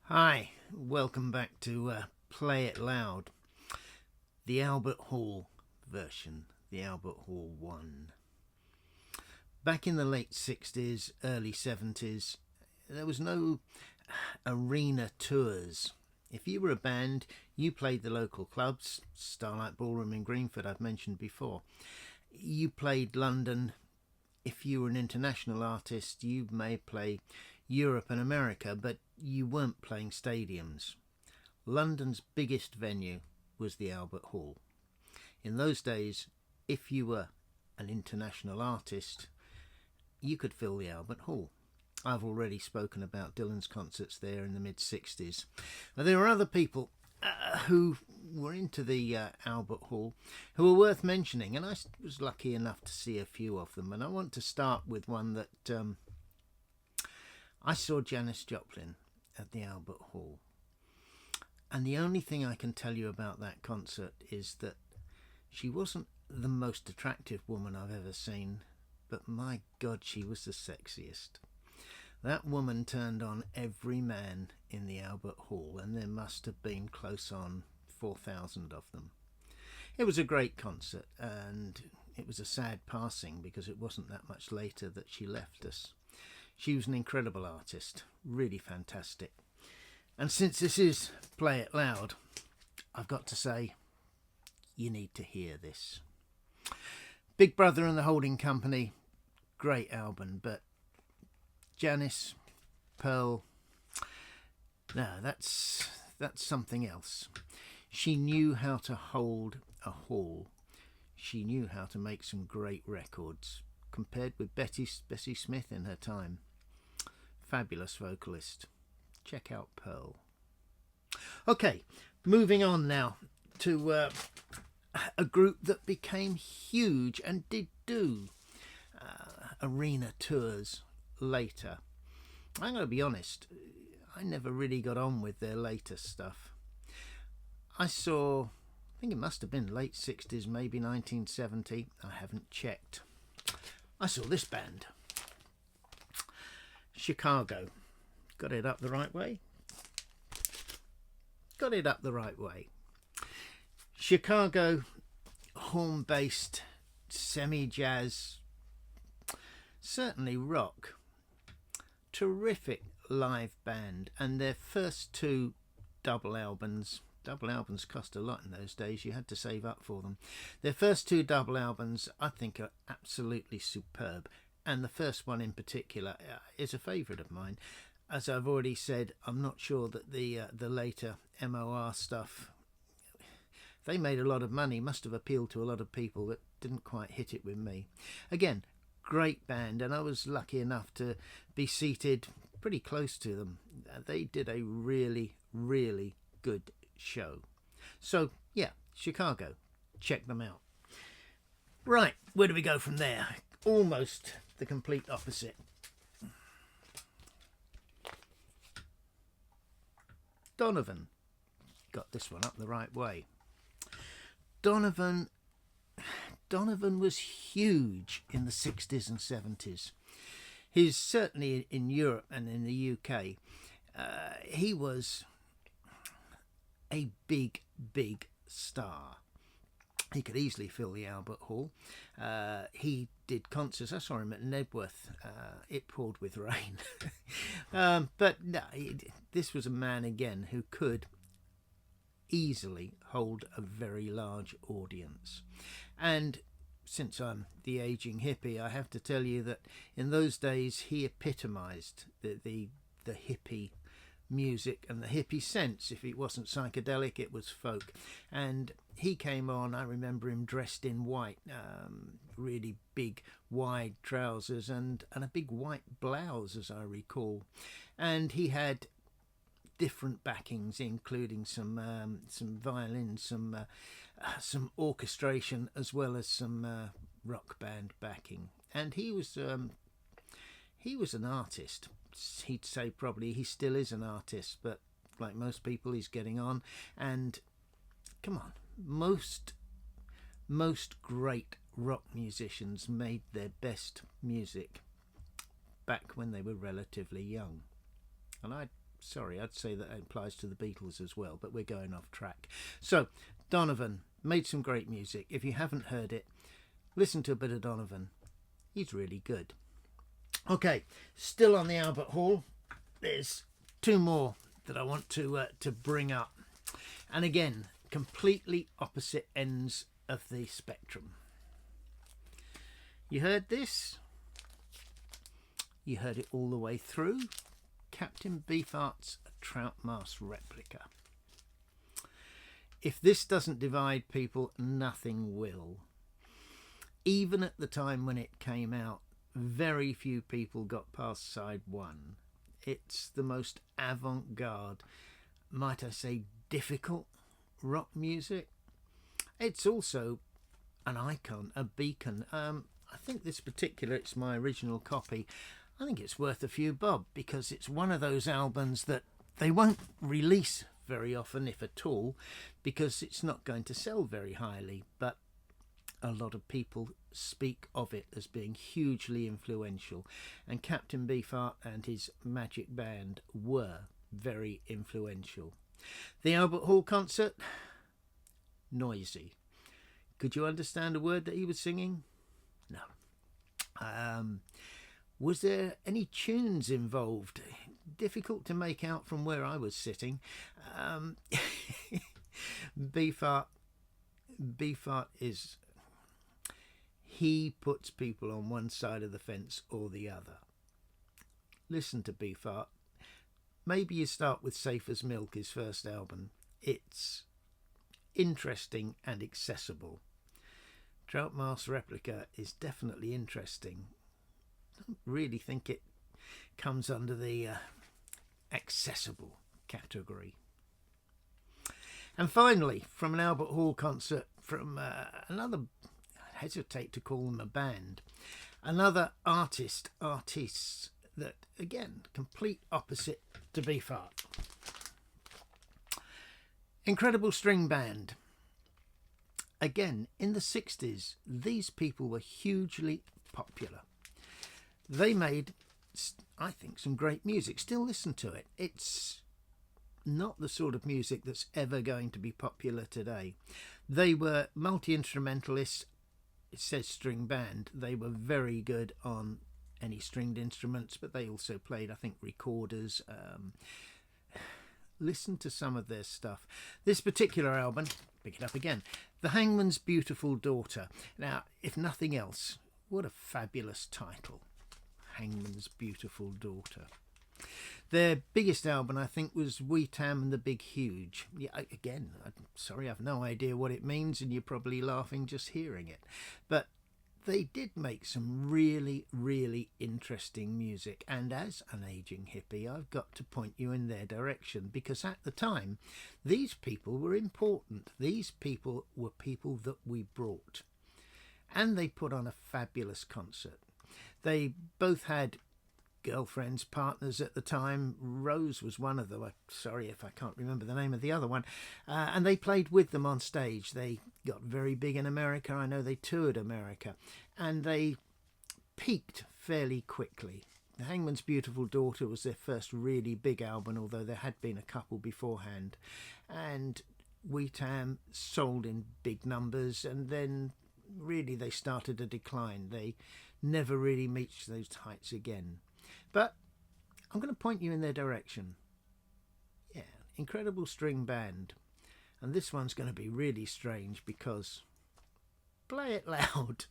Hi, welcome back to Play It Loud, the Albert Hall version, the Albert Hall 1. Back in the late 60s, early 70s, there was no arena tours. If you were a band, you played the local clubs, Starlight Ballroom in Greenford, I've mentioned before. You played London. If you were an international artist, you may play Europe and America, but you weren't playing stadiums. London's biggest venue was the Albert Hall. In those days, if you were an international artist, you could fill the Albert Hall. I've already spoken about Dylan's concerts there in the mid-60s. But there were other people who were into the Albert Hall who were worth mentioning, and I was lucky enough to see a few of them. And I want to start with one that I saw Janis Joplin at the Albert Hall. And the only thing I can tell you about that concert is that she wasn't the most attractive woman I've ever seen, but my God, she was the sexiest. That woman turned on every man in the Albert Hall, and there must have been close on 4,000 of them. It was a great concert, and it was a sad passing because it wasn't that much later that she left us. She was an incredible artist, really fantastic. And since this is Play It Loud, I've got to say, you need to hear this. Big Brother and the Holding Company, great album, but Janis, Pearl, no, that's something else. She knew how to hold a hall. She knew how to make some great records, compared with Bessie Smith in her time. Fabulous vocalist. Check out Pearl. Okay, moving on now to a group that became huge and did do arena tours later. I'm going to be honest, I never really got on with their later stuff. I think it must have been late 60s, maybe 1970. I haven't checked. I saw this band, Chicago. Got it up the right way? Got it up the right way. Chicago, horn-based, semi-jazz, certainly rock. Terrific live band, and their first two double albums cost a lot in those days. You had to save up for them. Their first two double albums I think are absolutely superb, and the first one in particular is a favourite of mine. As I've already said, I'm not sure that the later MOR stuff, they made a lot of money, must have appealed to a lot of people, that didn't quite hit it with me. Again, great band, and I was lucky enough to be seated pretty close to them. They did a really, really good show. So yeah, Chicago, check them out. Right, where do we go from there? Almost the complete opposite. Donovan. Got this one up the right way. Donovan was huge in the 60s and 70s. He's certainly in Europe and in the UK. He was a big star. He could easily fill the Albert Hall. He did concerts. I saw him at Nedworth. It poured with rain. But no, this was a man again who could easily hold a very large audience. And since I'm the aging hippie, I have to tell you that in those days he epitomised the hippie music and the hippie sense. If it wasn't psychedelic, it was folk. And he came on, I remember him dressed in white, really big wide trousers and a big white blouse, as I recall. And he had different backings, including some violins, some orchestration, as well as some rock band backing. And he was an artist. He'd say probably he still is an artist, but like most people, he's getting on. And come on, most great rock musicians made their best music back when they were relatively young. And I'd Sorry, I'd say that applies to the Beatles as well, but we're going off track. So, Donovan made some great music. If you haven't heard it, listen to a bit of Donovan. He's really good. Okay, still on the Albert Hall. There's two more that I want to bring up. And again, completely opposite ends of the spectrum. You heard this? You heard it all the way through. Captain Beefhart's Trout Mask replica. If this doesn't divide people, nothing will. Even at the time when it came out, very few people got past side one. It's the most avant-garde, might I say difficult, rock music. It's also an icon, a beacon. I think this particular, it's my original copy. I think it's worth a few bob because it's one of those albums that they won't release very often, if at all, because it's not going to sell very highly. But a lot of people speak of it as being hugely influential, and Captain Beefhart and his magic band were very influential. The Albert Hall concert, noisy. Could you understand a word that he was singing? No. Was there any tunes involved? Difficult to make out from where I was sitting. Beefhart is... he puts people on one side of the fence or the other. Listen to Beefhart. Maybe you start with Safe as Milk, his first album. It's interesting and accessible. Trout Mask replica is definitely interesting. I don't really think it comes under the accessible category. And finally, from an Albert Hall concert, from another, I hesitate to call them a band, another artists that, again, complete opposite to Beefhart. Incredible String Band. Again, in the 60s, these people were hugely popular. They made, I think, some great music. Still listen to it. It's not the sort of music that's ever going to be popular today. They were multi-instrumentalists. It says string band. They were very good on any stringed instruments, but they also played, I think, recorders. Listen to some of their stuff. This particular album, pick it up again, The Hangman's Beautiful Daughter. Now, if nothing else, what a fabulous title. Hangman's Beautiful Daughter. Their biggest album, I think, was Wee Tam and the Big Huge. Yeah, again, I'm sorry, I've no idea what it means, and you're probably laughing just hearing it. But they did make some really, really interesting music. And as an ageing hippie, I've got to point you in their direction, because at the time, these people were important. These people were people that we brought. And they put on a fabulous concert. They both had girlfriends, partners at the time. Rose was one of them. I'm sorry if I can't remember the name of the other one. And they played with them on stage. They got very big in America. I know they toured America. And they peaked fairly quickly. The Hangman's Beautiful Daughter was their first really big album, although there had been a couple beforehand. And Wee Tam sold in big numbers, and then really they started a decline. They never really reached those heights again. But I'm going to point you in their direction. Yeah, Incredible String Band. And this one's going to be really strange because play it loud.